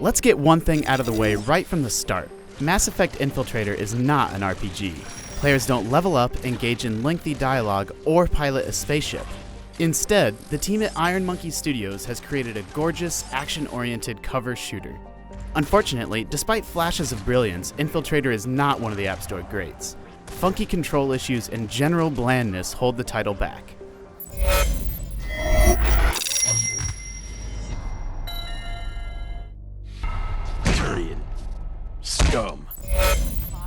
Let's get one thing out of the way right from the start. Mass Effect Infiltrator is not an RPG. Players don't level up, engage in lengthy dialogue, or pilot a spaceship. Instead, the team at IronMonkey Studios has created a gorgeous, action-oriented cover shooter. Unfortunately, despite flashes of brilliance, Infiltrator is not one of the App Store greats. Funky control issues and general blandness hold the title back. Turian. Scum.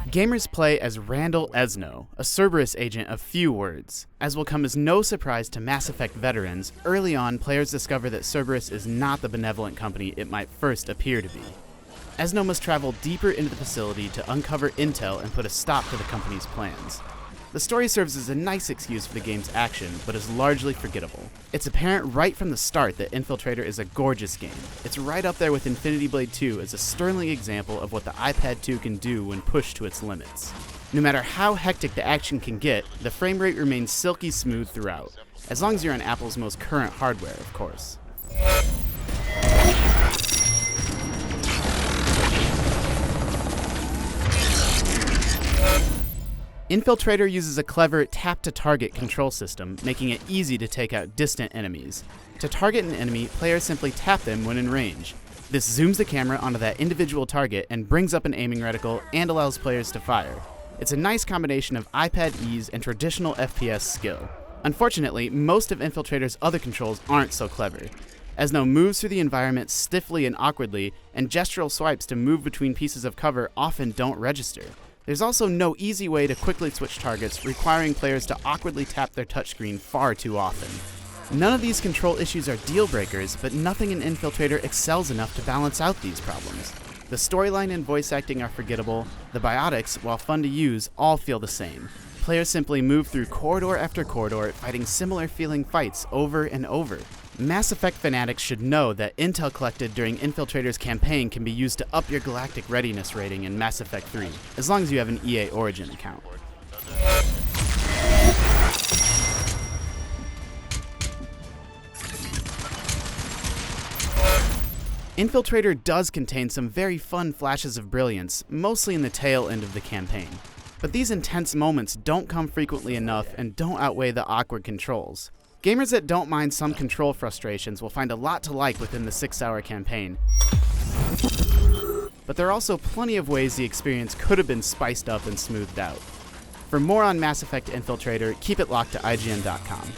Gamers play as Randall Esno, a Cerberus agent of few words. As will come as no surprise to Mass Effect veterans, early on players discover that Cerberus is not the benevolent company it might first appear to be. Esno must travel deeper into the facility to uncover intel and put a stop to the company's plans. The story serves as a nice excuse for the game's action, but is largely forgettable. It's apparent right from the start that Infiltrator is a gorgeous game. It's right up there with Infinity Blade 2 as a sterling example of what the iPad 2 can do when pushed to its limits. No matter how hectic the action can get, the frame rate remains silky smooth throughout, as long as you're on Apple's most current hardware, of course. Infiltrator uses a clever tap-to-target control system, making it easy to take out distant enemies. To target an enemy, players simply tap them when in range. This zooms the camera onto that individual target and brings up an aiming reticle and allows players to fire. It's a nice combination of iPad ease and traditional FPS skill. Unfortunately, most of Infiltrator's other controls aren't so clever. Esno moves through the environment stiffly and awkwardly, and gestural swipes to move between pieces of cover often don't register. There's also no easy way to quickly switch targets, requiring players to awkwardly tap their touchscreen far too often. None of these control issues are deal breakers, but nothing in Infiltrator excels enough to balance out these problems. The storyline and voice acting are forgettable, the biotics, while fun to use, all feel the same. Players simply move through corridor after corridor, fighting similar feeling fights over and over. Mass Effect fanatics should know that intel collected during Infiltrator's campaign can be used to up your galactic readiness rating in Mass Effect 3, as long as you have an EA Origin account. Infiltrator does contain some very fun flashes of brilliance, mostly in the tail end of the campaign. But these intense moments don't come frequently enough and don't outweigh the awkward controls. Gamers that don't mind some control frustrations will find a lot to like within the 6-hour campaign. But there are also plenty of ways the experience could have been spiced up and smoothed out. For more on Mass Effect Infiltrator, keep it locked to IGN.com.